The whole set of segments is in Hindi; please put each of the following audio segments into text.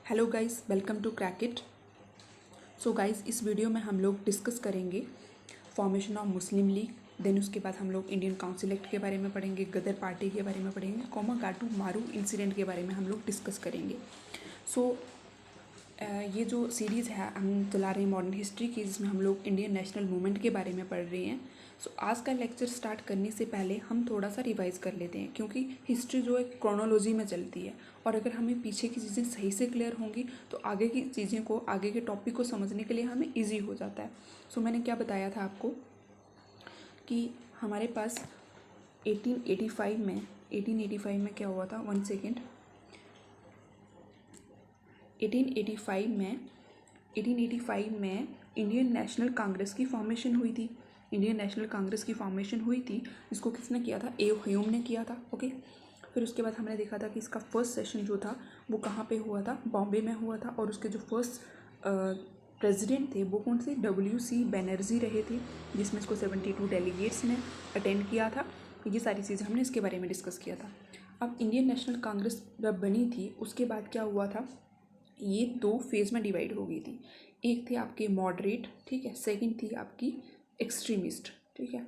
Hello guys, welcome to crack it. So guys, इस वीडियो में हम लोग डिस्कस करेंगे formation of Muslim League. Then उसके बाद हम लोग इंडियन काउंसिल एक्ट के बारे में पढ़ेंगे, गदर पार्टी के बारे में पढ़ेंगे, कोमागाटू मारू इंसिडेंट के बारे में हम लोग डिस्कस करेंगे। सो ये जो सीरीज़ है हम चला रहे हैं मॉडर्न हिस्ट्री की, जिसमें हम लोग इंडियन नेशनल मूवमेंट के बारे में पढ़ रहे हैं। सो आज का लेक्चर स्टार्ट करने से पहले हम थोड़ा सा रिवाइज कर लेते हैं, क्योंकि हिस्ट्री जो है क्रोनोलॉजी में चलती है, और अगर हमें पीछे की चीज़ें सही से क्लियर होंगी तो आगे की चीज़ें को, आगे के टॉपिक को समझने के लिए हमें ईजी हो जाता है। सो मैंने क्या बताया था आपको कि हमारे पास 1885 में क्या हुआ था, 1 सेकेंड। 1885 में इंडियन नेशनल कांग्रेस की फॉर्मेशन हुई थी। इंडियन नेशनल कांग्रेस की फॉर्मेशन हुई थी, इसको किसने किया था? ए ह्यूम ने किया था। ओके, फिर उसके बाद हमने देखा था कि इसका फर्स्ट सेशन जो था वो कहाँ पे हुआ था? बॉम्बे में हुआ था। और उसके जो फर्स्ट प्रेसिडेंट थे वो कौन से? WC बनर्जी रहे थे, जिसमें इसको 72 डेलीगेट्स ने अटेंड किया था। ये सारी चीज़ें हमने इसके बारे में डिस्कस किया था। अब इंडियन नेशनल कांग्रेस जब बनी थी उसके बाद क्या हुआ था? ये 2 फेज़ में डिवाइड हो गई थी। एक थे आपके मॉडरेट, ठीक है, सेकंड थी आपकी एक्सट्रीमिस्ट, ठीक है।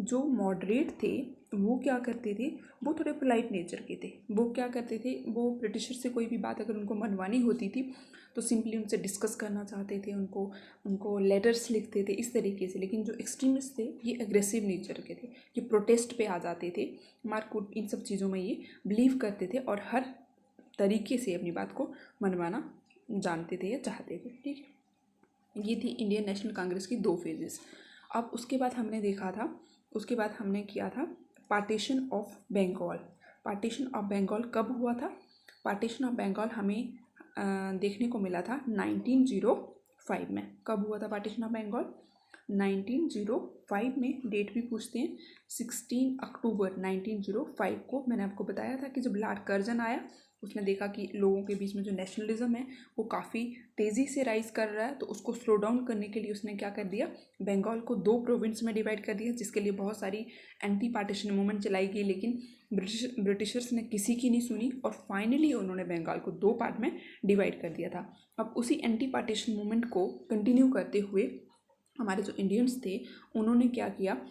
जो मॉडरेट थे वो क्या करते थे? वो थोड़े पोलाइट नेचर के थे। वो क्या करते थे? वो ब्रिटिशर से कोई भी बात अगर उनको मनवानी होती थी तो सिंपली उनसे डिस्कस करना चाहते थे, उनको लेटर्स लिखते थे इस तरीके से। लेकिन जो एक्सट्रीमिस्ट थे ये एग्रेसिव नेचर के थे, ये प्रोटेस्ट पे आ जाते थे, मारकूट, इन सब चीज़ों में ये बिलीव करते थे और हर तरीके से अपनी बात को मनवाना जानते थे या चाहते थे, ठीक है। ये थी इंडियन नेशनल कांग्रेस की 2 फेजेस। अब उसके बाद हमने देखा था, उसके बाद हमने किया था partition of Bengal. Partition of Bengal कब हुआ था? पार्टीशन ऑफ बंगाल हमें देखने को मिला था 1905 में। कब हुआ था पार्टीशन ऑफ बंगाल? 1905 में। डेट भी पूछते हैं, 16 अक्टूबर 1905 को। मैंने आपको बताया था कि जब लॉर्ड कर्जन आया उसने देखा कि लोगों के बीच में जो नेशनलिज्म है वो काफ़ी तेज़ी से राइज कर रहा है, तो उसको स्लो डाउन करने के लिए उसने क्या कर दिया? बंगाल को 2 प्रोविंस में डिवाइड कर दिया, जिसके लिए बहुत सारी एंटी पार्टीशन मूवमेंट चलाई गई, लेकिन ब्रिटिशर्स ने किसी की नहीं सुनी और फाइनली उन्होंने बंगाल को 2 पार्ट में डिवाइड कर दिया था। अब उसी एंटी पार्टीशन मूवमेंट को कंटिन्यू करते हुए हमारे जो इंडियंस थे उन्होंने क्या किया?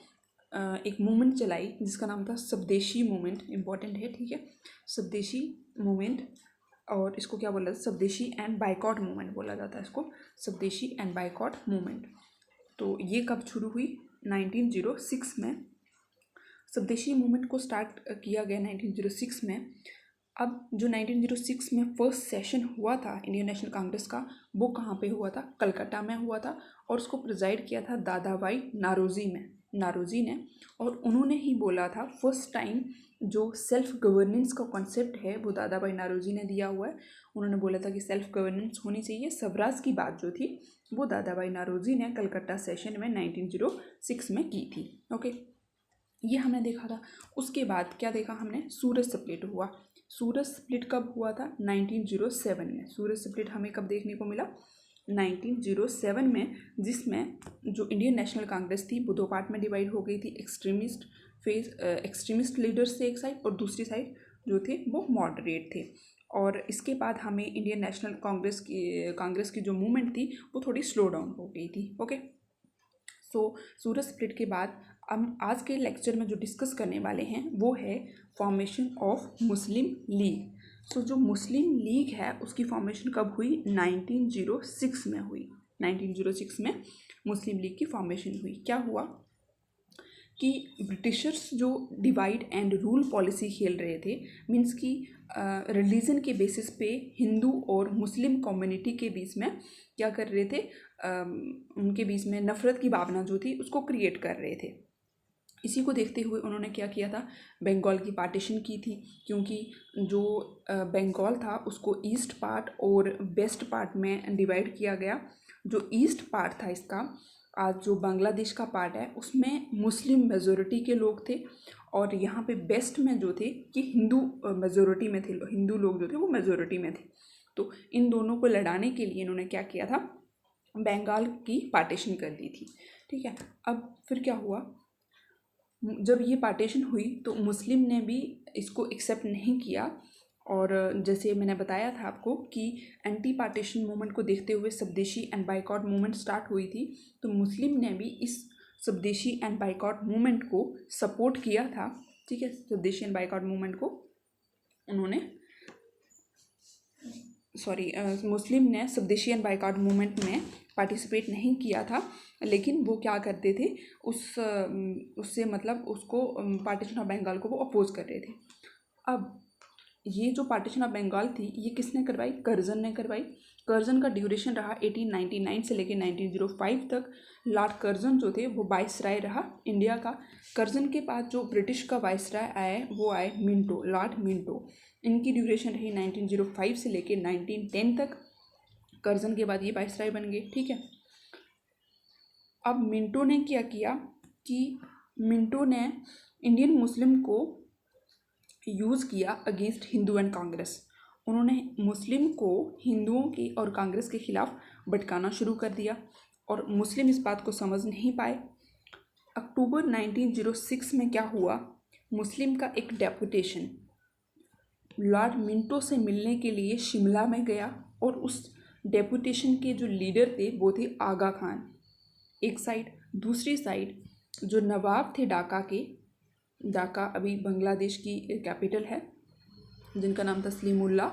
एक मूवमेंट चलाई जिसका नाम था स्वदेशी मूवमेंट। इंपॉर्टेंट है, ठीक है, स्वदेशी मूवमेंट। और इसको क्या बोला जाता है? स्वदेशी एंड बायकॉट मूवमेंट बोला जाता है इसको, स्वदेशी एंड बायकॉट मूवमेंट। तो ये कब शुरू हुई? 1906 में स्वदेशी मूवमेंट को स्टार्ट किया गया 1906 में। अब जो 1906 में फर्स्ट सेशन हुआ था इंडियन नेशनल कांग्रेस का, वो कहाँ पे हुआ था? कलकत्ता में हुआ था। और उसको प्रिजाइड किया था दादाभाई नारोजी ने। और उन्होंने ही बोला था फर्स्ट टाइम, जो सेल्फ गवर्नेंस का कॉन्सेप्ट है वो दादाभाई नारोजी ने दिया हुआ है। उन्होंने बोला था कि सेल्फ गवर्नेंस होनी चाहिए। स्वराज की बात जो थी वो दादाभाई नारोजी ने कलकत्ता सेशन में 1906 में की थी। ओके, ये हमने देखा था। उसके बाद क्या देखा हमने? सूरज स्प्लिट हुआ। सूरज स्प्लिट कब हुआ था? 1907 में। सूरज स्प्लिट हमें कब देखने को मिला? 1907 में, जिसमें जो इंडियन नेशनल कांग्रेस थी वो 2 पार्ट में डिवाइड हो गई थी। एक्सट्रीमिस्ट लीडर्स थे एक साइड, और दूसरी साइड जो थे वो मॉडरेट थे। और इसके बाद हमें इंडियन नेशनल कांग्रेस की जो मूवमेंट थी वो थोड़ी स्लो डाउन हो गई थी। ओके, सो सूरज स्प्लिट के बाद हम आज के लेक्चर में जो डिस्कस करने वाले हैं वो है फॉर्मेशन ऑफ मुस्लिम लीग। सो जो मुस्लिम लीग है उसकी फॉर्मेशन कब हुई? 1906 में हुई। 1906 में मुस्लिम लीग की फॉर्मेशन हुई। क्या हुआ कि ब्रिटिशर्स जो डिवाइड एंड रूल पॉलिसी खेल रहे थे, मीन्स कि रिलीजन के बेसिस पे हिंदू और मुस्लिम कम्युनिटी के बीच में क्या कर रहे थे? उनके बीच में नफ़रत की भावना जो थी उसको क्रिएट कर रहे थे। इसी को देखते हुए उन्होंने क्या किया था? बंगाल की पार्टीशन की थी, क्योंकि जो बंगाल था उसको ईस्ट पार्ट और वेस्ट पार्ट में डिवाइड किया गया। जो ईस्ट पार्ट था इसका, आज जो बांग्लादेश का पार्ट है, उसमें मुस्लिम मेजोरिटी के लोग थे, और यहाँ पे वेस्ट में जो थे कि हिंदू मेजोरिटी में थे, हिंदू लोग जो थे वो मेजोरिटी में थे। तो इन दोनों को लड़ाने के लिए इन्होंने क्या किया था? बंगाल की पार्टीशन कर दी थी, ठीक है। अब फिर क्या हुआ? जब ये पार्टीशन हुई तो मुस्लिम ने भी इसको एक्सेप्ट नहीं किया, और जैसे मैंने बताया था आपको कि एंटी पार्टीशन मूवमेंट को देखते हुए स्वदेशी एंड बाइकॉट मूवमेंट स्टार्ट हुई थी, तो मुस्लिम ने भी इस स्वदेशी एंड बाइकॉट मूवमेंट को सपोर्ट किया था। ठीक है, स्वदेशी एंड बाइकॉट मूवमेंट को उन्होंने मुस्लिम ने स्वदेशी एंड बाइकॉट मूवमेंट में पार्टिसिपेट नहीं किया था, लेकिन वो क्या करते थे, उससे मतलब उसको पार्टीशन ऑफ बंगाल को वो अपोज कर रहे थे। अब ये जो पार्टीशन ऑफ बंगाल थी ये किसने करवाई? कर्जन ने करवाई। कर्जन का ड्यूरेशन रहा 1899 से लेकर 1905 तक। लॉर्ड कर्जन जो थे वो वाइसराय रहा इंडिया का। कर्जन के बाद जो ब्रिटिश का वाइसराय आए वो आए मिंटो, लॉर्ड मिंटो। इनकी ड्यूरेशन रही 1905 से लेकर 1910 तक। कर्जन के बाद ये वाइसराय बन गए। ठीक है, अब मिंटो ने क्या किया कि मिंटो ने इंडियन मुस्लिम को यूज़ किया अगेंस्ट हिंदू एंड कांग्रेस। उन्होंने मुस्लिम को हिंदुओं के और कांग्रेस के खिलाफ भटकाना शुरू कर दिया और मुस्लिम इस बात को समझ नहीं पाए। अक्टूबर 1906 में क्या हुआ, मुस्लिम का एक डेपुटेशन लॉर्ड मिंटो से मिलने के लिए शिमला में गया और उस डेपुटेशन के जो लीडर थे वो थे आगा खान एक साइड। दूसरी साइड जो नवाब थे ढाका के, ढाका अभी बांग्लादेश की कैपिटल है, जिनका नाम था सलीमुल्लाह,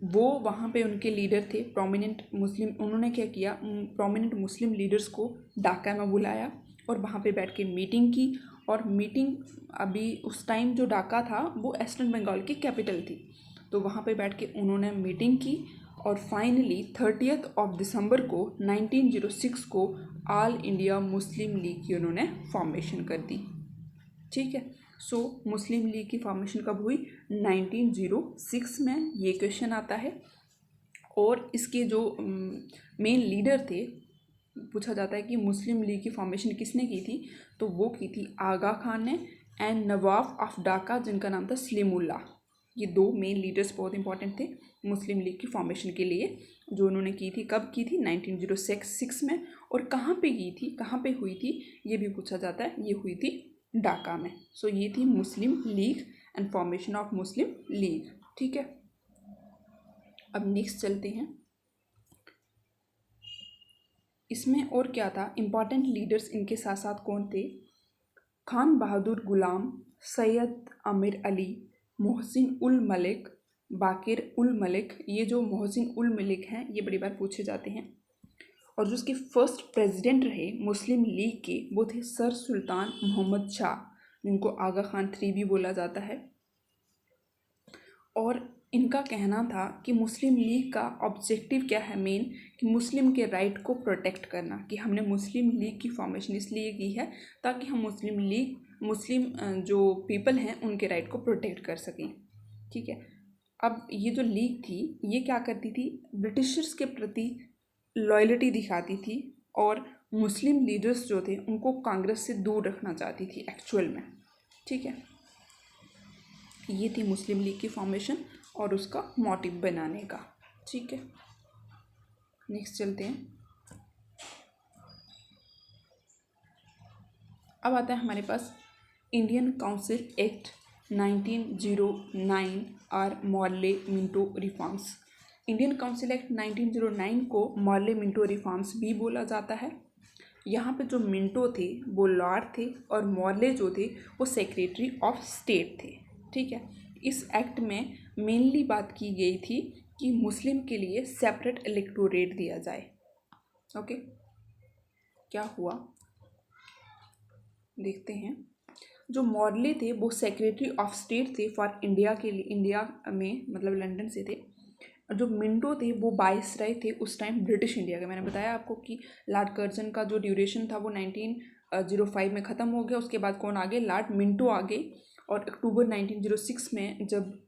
वो वहाँ पे उनके लीडर थे प्रोमिनेंट मुस्लिम। उन्होंने क्या किया, प्रोमिनेंट मुस्लिम लीडर्स को ढाका में बुलाया और वहाँ पे बैठ के मीटिंग की। और मीटिंग अभी उस टाइम जो ढाका था वो ईस्टर्न बंगाल की कैपिटल थी, तो वहाँ पे बैठ के उन्होंने मीटिंग की और फाइनली 30 दिसंबर को 1906 को ऑल इंडिया मुस्लिम लीग की उन्होंने फॉर्मेशन कर दी। ठीक है, सो मुस्लिम लीग की फॉर्मेशन कब हुई? 1906 में। ये क्वेश्चन आता है। और इसके जो मेन लीडर थे, पूछा जाता है कि मुस्लिम लीग की फॉर्मेशन किसने की थी, तो वो की थी आगा खान ने एंड नवाब ऑफ ढाका जिनका नाम था सलीमुल्लाह। ये दो मेन लीडर्स बहुत इंपॉर्टेंट थे मुस्लिम लीग की फॉर्मेशन के लिए, जो उन्होंने की थी। कब की थी? 1906 में। और कहाँ पे की थी, कहाँ पे हुई थी, ये भी पूछा जाता है। ये हुई थी ढाका में। सो ये थी Muslim League and formation of Muslim League. ठीक है, अब नेक्स्ट चलते हैं। इसमें और क्या था, इम्पॉर्टेंट लीडर्स इनके साथ साथ कौन थे? खान बहादुर गुलाम, सैयद आमिर अली, मोहसिन उल मलिक, बाकिर उल मलिक। ये जो मोहसिन उल मलिक हैं ये बड़ी बार पूछे जाते हैं। और जो उसके फर्स्ट प्रेसिडेंट रहे मुस्लिम लीग के वो थे सर सुल्तान मोहम्मद शाह, जिनको आगा खान 3 भी बोला जाता है। और इनका कहना था कि मुस्लिम लीग का ऑब्जेक्टिव क्या है मेन, कि मुस्लिम के राइट को प्रोटेक्ट करना। कि हमने मुस्लिम लीग की फॉर्मेशन इसलिए की है ताकि हम मुस्लिम जो पीपल हैं उनके राइट को प्रोटेक्ट कर सकें। ठीक है, अब ये जो लीग थी ये क्या करती थी, ब्रिटिशर्स के प्रति लॉयल्टी दिखाती थी और मुस्लिम लीडर्स जो थे उनको कांग्रेस से दूर रखना चाहती थी एक्चुअल में। ठीक है, ये थी मुस्लिम लीग की फॉर्मेशन और उसका मोटिव बनाने का। ठीक है, नेक्स्ट चलते हैं। अब आता है हमारे पास इंडियन काउंसिल एक्ट 1909 और Morley Minto reforms. Indian council act 1909 को मॉर्ले मिंटो रिफॉर्म्स भी बोला जाता है। यहाँ पे जो मिंटो थे वो लॉर्ड थे और मॉर्ले जो थे वो सेक्रेटरी ऑफ स्टेट थे। ठीक है, इस एक्ट में मेनली बात की गई थी कि मुस्लिम के लिए सेपरेट इलेक्टोरेट दिया जाए। ओके, क्या हुआ देखते हैं। जो मॉर्ले थे वो सेक्रेटरी ऑफ स्टेट थे फॉर इंडिया के लिए, इंडिया में मतलब लंदन से थे। जो मिंटो थे वो वाइसराय थे उस टाइम ब्रिटिश इंडिया के। मैंने बताया आपको कि लॉर्ड कर्जन का जो ड्यूरेशन था वो 1905 में ख़त्म हो गया। उसके बाद कौन आ गए? लॉर्ड मिंटो आ गए। और अक्टूबर 1906 में जब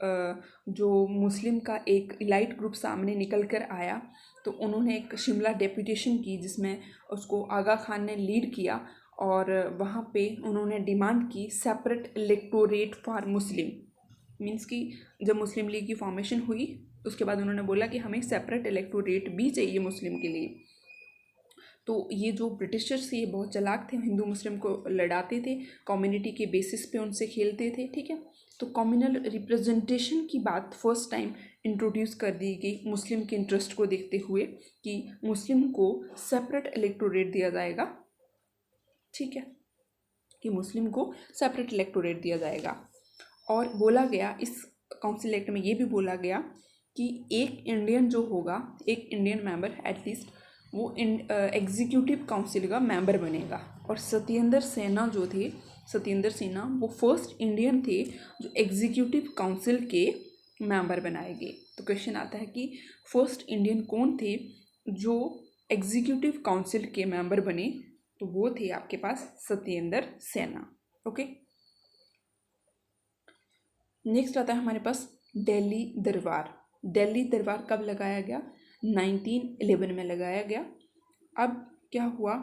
जो मुस्लिम का एक इलाइट ग्रुप सामने निकल कर आया तो उन्होंने एक शिमला डेपुटेशन की जिसमें उसको आगा खान ने लीड किया और वहाँ पे उन्होंने डिमांड की separate electorate for Muslim. Means कि जब मुस्लिम लीग की फॉर्मेशन हुई उसके बाद उन्होंने बोला कि हमें सेपरेट इलेक्टोरेट भी चाहिए मुस्लिम के लिए। तो ये जो ब्रिटिशर्स थे ये बहुत चालाक थे, हिंदू मुस्लिम को लड़ाते थे, कम्युनिटी के बेसिस पे उनसे खेलते थे। ठीक है, तो कम्युनल रिप्रेजेंटेशन की बात फर्स्ट टाइम इंट्रोड्यूस कर दी गई मुस्लिम के इंटरेस्ट को देखते हुए कि मुस्लिम को सेपरेट इलेक्टोरेट दिया जाएगा, ठीक है, कि मुस्लिम को सेपरेट इलेक्टोरेट दिया जाएगा। और बोला गया इस काउंसिल एक्ट में ये भी बोला गया कि एक इंडियन जो होगा, एक इंडियन मेंबर एटलीस्ट वो एग्जीक्यूटिव काउंसिल का मेंबर बनेगा। और सत्येंद्र सिन्हा जो थे, सत्येंद्र सिन्हा वो फर्स्ट इंडियन थे जो एग्जीक्यूटिव काउंसिल के मेंबर बनाए गए। तो क्वेश्चन आता है कि फर्स्ट इंडियन कौन थे जो एग्जीक्यूटिव काउंसिल के मेंबर बने, तो वो थे आपके पास सत्येंद्र सिन्हा। ओके, नेक्स्ट आता है हमारे पास दिल्ली दरबार। दिल्ली दरबार कब लगाया गया? 1911 में लगाया गया। अब क्या हुआ,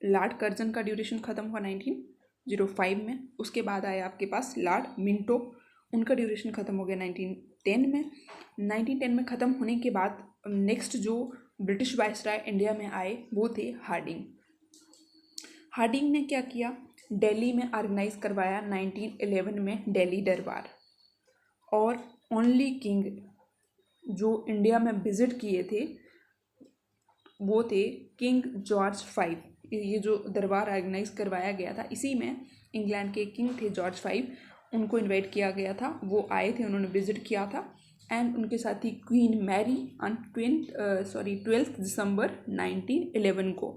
लॉर्ड कर्जन का ड्यूरेशन ख़त्म हुआ 1905 में। उसके बाद आया आपके पास लॉर्ड मिंटो, उनका ड्यूरेशन ख़त्म हो गया 1910 में। 1910 में ख़त्म होने के बाद नेक्स्ट जो ब्रिटिश वायसराय इंडिया में आए वो थे हार्डिंग। हार्डिंग ने क्या किया, दिल्ली में ऑर्गेनाइज करवाया 1911 में दिल्ली दरबार। और ओनली किंग जो इंडिया में विजिट किए थे वो थे किंग जॉर्ज V। ये जो दरबार ऑर्गेनाइज करवाया गया था इसी में इंग्लैंड के किंग थे जॉर्ज V, उनको इनवाइट किया गया था, वो आए थे, उन्होंने विजिट किया था। एंड उनके साथ ही क्वीन मैरी ऑन 12 दिसंबर 1911 को।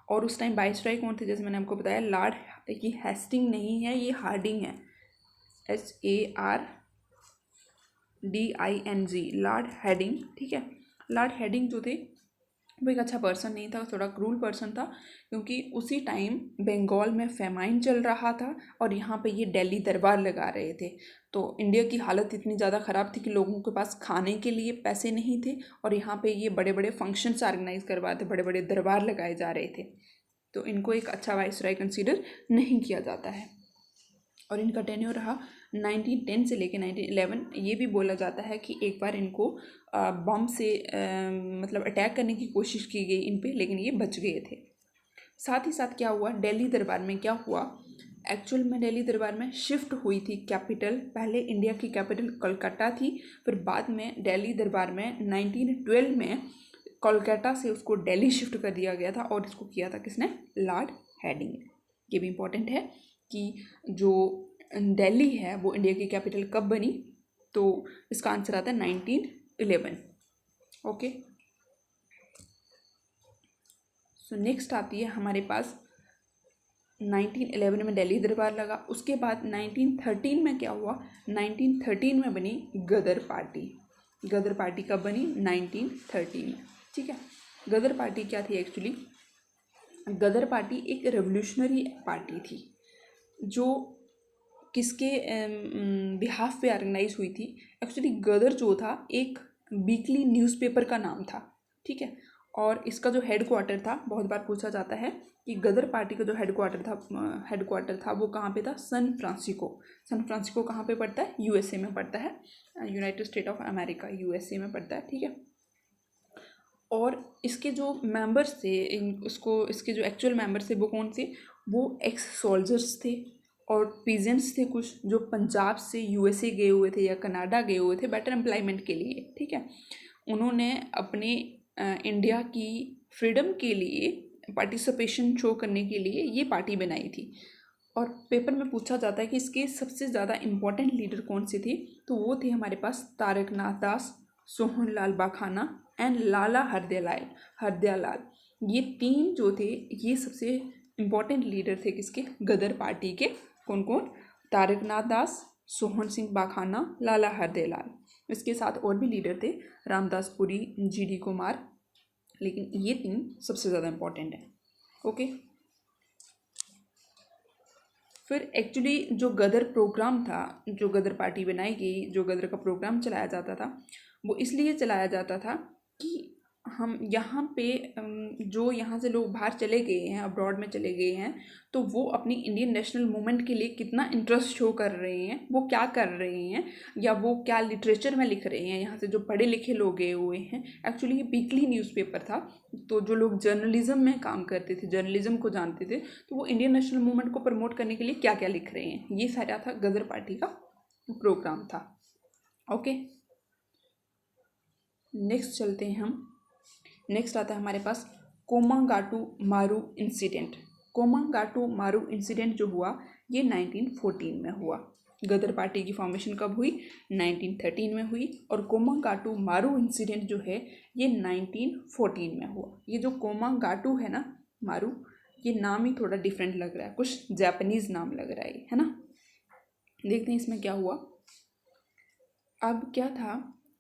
और उस टाइम वाइसराय कौन थे, जैसे मैंने आपको बताया लॉर्ड, ये हेस्टिंग नहीं है, ये हार्डिंग है, HARDING, लॉर्ड हेडिंग, ठीक है। लॉर्ड हेडिंग जो थे वो एक अच्छा पर्सन नहीं था, थोड़ा क्रूल पर्सन था, क्योंकि उसी टाइम बंगाल में फेमाइन चल रहा था और यहाँ पे ये दिल्ली दरबार लगा रहे थे। तो इंडिया की हालत इतनी ज़्यादा ख़राब थी कि लोगों के पास खाने के लिए पैसे नहीं थे और यहाँ पे ये बड़े बड़े फंक्शंस ऑर्गेनाइज करवाते, बड़े बड़े दरबार लगाए जा रहे थे। तो इनको एक अच्छा वाइसराय कंसीडर नहीं किया जाता है। और इनका टेन्योर रहा 1910 से लेकर 1911। ये भी बोला जाता है कि एक बार इनको बम से मतलब अटैक करने की कोशिश की गई इन पे, लेकिन ये बच गए थे। साथ ही साथ क्या हुआ, दिल्ली दरबार में क्या हुआ, एक्चुअल में दिल्ली दरबार में शिफ्ट हुई थी कैपिटल। पहले इंडिया की कैपिटल कोलकाता थी, फिर बाद में दिल्ली दरबार में 1912 में कोलकाता से उसको दिल्ली शिफ्ट कर दिया गया था। और इसको किया था किसने, लॉर्ड हेडिंग ने। ये भी इम्पोर्टेंट है कि जो दिल्ली है वो इंडिया की कैपिटल कब बनी, तो इसका आंसर आता है 1911। ओके, सो नेक्स्ट आती है हमारे पास 1911 में दिल्ली दरबार लगा। उसके बाद 1913 में क्या हुआ, 1913 में बनी गदर पार्टी। गदर पार्टी कब बनी, 1913 में, ठीक है। गदर पार्टी क्या थी एक्चुअली, गदर पार्टी एक रेवोल्यूशनरी पार्टी थी जो किसके बिहाफ पे ऑर्गेनाइज हुई थी। एक्चुअली गदर जो था एक वीकली न्यूज़पेपर का नाम था, ठीक है। और इसका जो हेड क्वार्टर था, बहुत बार पूछा जाता है कि गदर पार्टी का जो हेड क्वार्टर था वो कहाँ पे था, सैन फ्रांसिस्को। सैन फ्रांसिस्को कहाँ पे पड़ता है, USA में पड़ता है, United state of America, USA में पड़ता है, ठीक है। और इसके जो मेंबर्स थे, इसके जो एक्चुअल मेंबर्स थे वो कौन थे, वो एक्स सोल्जर्स थे और पीजेंट्स थे कुछ जो पंजाब से USA गए हुए थे या कनाडा गए हुए थे बेटर एम्प्लॉयमेंट के लिए, ठीक है। उन्होंने अपने इंडिया की फ्रीडम के लिए पार्टिसिपेशन शो करने के लिए ये पार्टी बनाई थी। और पेपर में पूछा जाता है कि इसके सबसे ज़्यादा इम्पोर्टेंट लीडर कौन से थे, तो वो थे हमारे पास तारक नाथ दास, सोहन लाल बाखाना एंड लाला हरदयालाल। ये तीन जो थे ये सबसे इम्पोर्टेंट लीडर थे किसके, गदर पार्टी के। कौन कौन, तारक नाथ दास, सोहन सिंह बाखाना, लाला हरदयालाल। इसके साथ और भी लीडर थे, रामदास पुरी, GD कुमार, लेकिन ये तीन सबसे ज़्यादा इम्पोर्टेंट है। ओके, फिर एक्चुअली जो गदर प्रोग्राम था, जो गदर पार्टी बनाई गई, जो गदर का प्रोग्राम चलाया जाता था वो इसलिए चलाया जाता था कि हम यहाँ पे जो यहाँ से लोग बाहर चले गए हैं, अब्रॉड में चले गए हैं, तो वो अपनी इंडियन नेशनल मूवमेंट के लिए कितना इंटरेस्ट शो कर रहे हैं, वो क्या कर रहे हैं या वो क्या लिटरेचर में लिख रहे हैं। यहाँ से जो पढ़े लिखे लोग गए हुए हैं, एक्चुअली ये वीकली न्यूज़पेपर था, तो जो लोग जर्नलिज्म में काम करते थे, जर्नलिज्म को जानते थे, तो वो इंडियन नेशनल मूवमेंट को प्रमोट करने के लिए क्या क्या लिख रहे हैं, ये सारा था गदर पार्टी का प्रोग्राम था। ओके, नेक्स्ट चलते हैं हम। नेक्स्ट आता है हमारे पास कोमांगाटू मारू इंसिडेंट। कोमांगाटू मारू इंसिडेंट जो हुआ ये 1914 में हुआ। गदर पार्टी की फॉर्मेशन कब हुई? 1913 में हुई। और कोमांगाटू मारू इंसिडेंट जो है ये 1914 में हुआ। ये जो कोमांगाटू है ना मारू, ये नाम ही थोड़ा डिफरेंट लग रहा है, कुछ जापानीज नाम लग रहा है ना। देखते हैं इसमें क्या हुआ। अब क्या था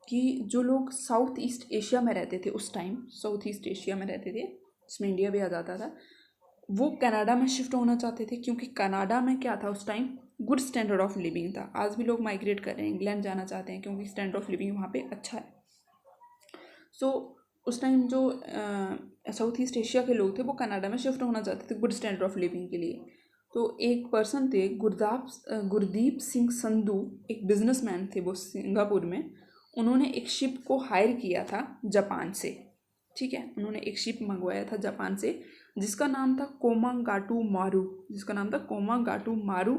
कि जो लोग साउथ ईस्ट एशिया में रहते थे उस टाइम, साउथ ईस्ट एशिया में रहते थे, इसमें इंडिया भी आ जाता था, वो कनाडा में शिफ्ट होना चाहते थे, क्योंकि कनाडा में क्या था उस time, good standard of living था। आज भी लोग माइग्रेट कर रहे हैं, इंग्लैंड जाना चाहते हैं क्योंकि स्टैंडर्ड ऑफ लिविंग वहाँ पे अच्छा है। सो उस टाइम जो साउथ ईस्ट एशिया के लोग थे वो कनाडा में शिफ्ट होना चाहते थे गुड स्टैंडर्ड ऑफ लिविंग के लिए। तो एक पर्सन थे गुरदीप सिंह संधू, एक बिजनेसमैन थे वो सिंगापुर में। उन्होंने एक शिप को हायर किया था जापान से, ठीक है। उन्होंने एक शिप मंगवाया था जापान से जिसका नाम था कोमांगाटू मारू,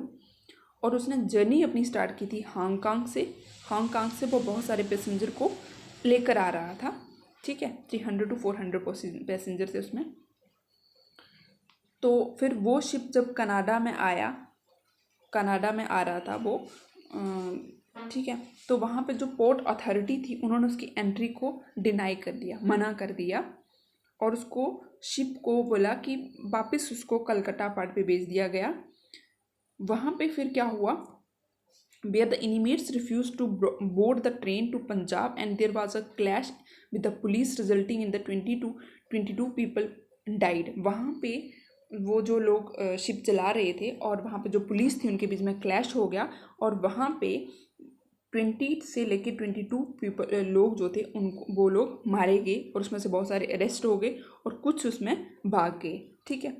और उसने जर्नी अपनी स्टार्ट की थी हांगकांग से वो बहुत सारे पैसेंजर को लेकर आ रहा था, ठीक है। 300 to 400 पैसेंजर थे उसमें। तो फिर वो शिप जब कनाडा में आ रहा था वो, ठीक है, तो वहाँ पे जो पोर्ट अथॉरिटी थी उन्होंने उसकी एंट्री को डिनाई कर दिया, मना कर दिया, और उसको शिप को बोला कि वापस उसको कलकत्ता पार्ट पे भेज दिया गया। वहाँ पे फिर क्या हुआ, where the inmates refused to board the train to Punjab and there was a clash with the police resulting in the 22 people died। वहाँ पे वो जो लोग शिप चला रहे थे और वहाँ पे जो पुलिस थी उनके बीच में क्लैश हो गया, और वहाँ पे 20 से लेके 22 लोग जो थे उनको वो लोग मारे गए, और उसमें से बहुत सारे अरेस्ट हो गए और कुछ उसमें भाग गए, ठीक है।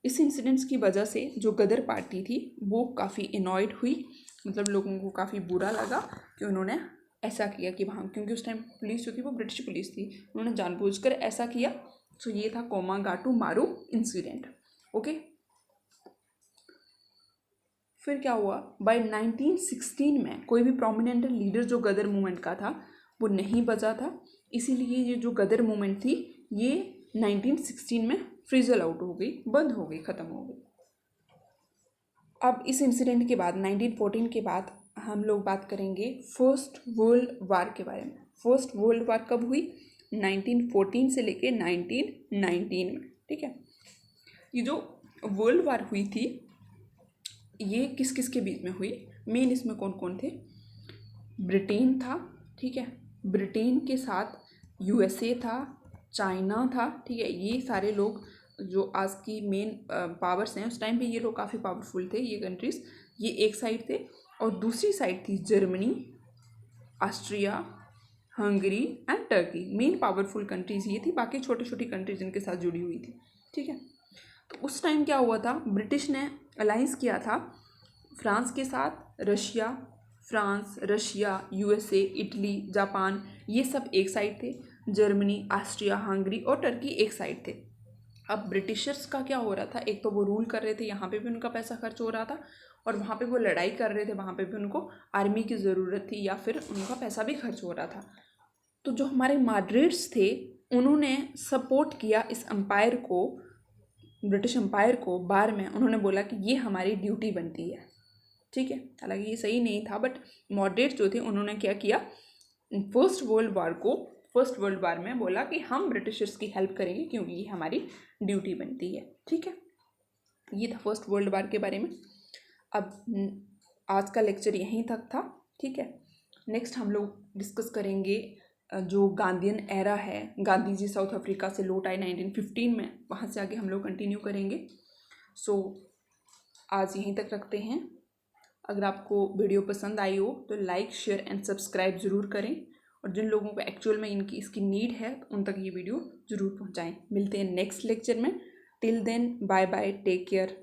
इस इंसिडेंट्स की वजह से जो गदर पार्टी थी वो काफ़ी इनॉयड हुई, मतलब लोगों को काफ़ी बुरा लगा कि उन्होंने ऐसा किया कि वहाँ, क्योंकि उस टाइम पुलिस जो थी वो ब्रिटिश पुलिस थी, उन्होंने जानबूझकर ऐसा किया। सो ये था कोमांगाटू मारू इंसिडेंट। ओके, फिर क्या हुआ, बाय 1916 में कोई भी प्रोमिनेंट लीडर जो गदर मूवमेंट का था वो नहीं बचा था, इसीलिए ये जो गदर मूवमेंट थी ये 1916 में फ्रीजल आउट हो गई, बंद हो गई, ख़त्म हो गई। अब इस इंसिडेंट के बाद 1914 के बाद हम लोग बात करेंगे फर्स्ट वर्ल्ड वार के बारे में। फर्स्ट वर्ल्ड वार कब हुई? 1914 से लेके 1919 में, ठीक है। ये जो वर्ल्ड वार हुई थी ये किस किस के बीच में हुई? मेन इसमें कौन कौन थे? ब्रिटेन था, ठीक है, ब्रिटेन के साथ यूएसए था, चाइना था, ठीक है। ये सारे लोग जो आज की मेन पावर्स हैं, उस टाइम पे ये लोग काफ़ी पावरफुल थे, ये कंट्रीज़, ये एक साइड थे। और दूसरी साइड थी Germany, Austria, Hungary and Turkey. Main powerful countries ये थी, बाकी छोटी छोटी कंट्रीज इनके साथ जुड़ी हुई थी, ठीक है। तो उस टाइम क्या हुआ था, ब्रिटिश ने अलाइंस किया था फ्रांस के साथ। रशिया, यूएसए, इटली, जापान, ये सब एक साइड थे। जर्मनी, ऑस्ट्रिया, हंगरी और टर्की एक साइड थे। अब ब्रिटिशर्स का क्या हो रहा था, एक तो वो रूल कर रहे थे, यहाँ पे भी उनका पैसा खर्च हो रहा था, और वहाँ पे वो लड़ाई कर रहे थे, वहाँ पे भी उनको आर्मी की ज़रूरत थी या फिर उनका पैसा भी खर्च हो रहा था। तो जो हमारे मॉडरेट्स थे उन्होंने सपोर्ट किया इस एम्पायर को, ब्रिटिश एम्पायर को। बार में उन्होंने बोला कि ये हमारी ड्यूटी बनती है, ठीक है। हालांकि ये सही नहीं था, बट मॉडरेट जो थे उन्होंने क्या किया, फर्स्ट वर्ल्ड वार में बोला कि हम ब्रिटिशर्स की हेल्प करेंगे क्योंकि ये हमारी ड्यूटी बनती है, ठीक है। ये था फर्स्ट वर्ल्ड वार के बारे में। अब आज का लेक्चर यहीं तक था, ठीक है। नेक्स्ट हम लोग डिस्कस करेंगे जो गांधीयन एरा है, गांधी जी साउथ अफ्रीका से लौट आए 1915 में, वहाँ से आगे हम लोग कंटिन्यू करेंगे। सो आज यहीं तक रखते हैं। अगर आपको वीडियो पसंद आई हो तो लाइक, शेयर एंड सब्सक्राइब ज़रूर करें, और जिन लोगों को एक्चुअल में इसकी नीड है उन तक ये वीडियो ज़रूर पहुंचाएं। मिलते हैं नेक्स्ट लेक्चर में। Till then, bye bye, take care.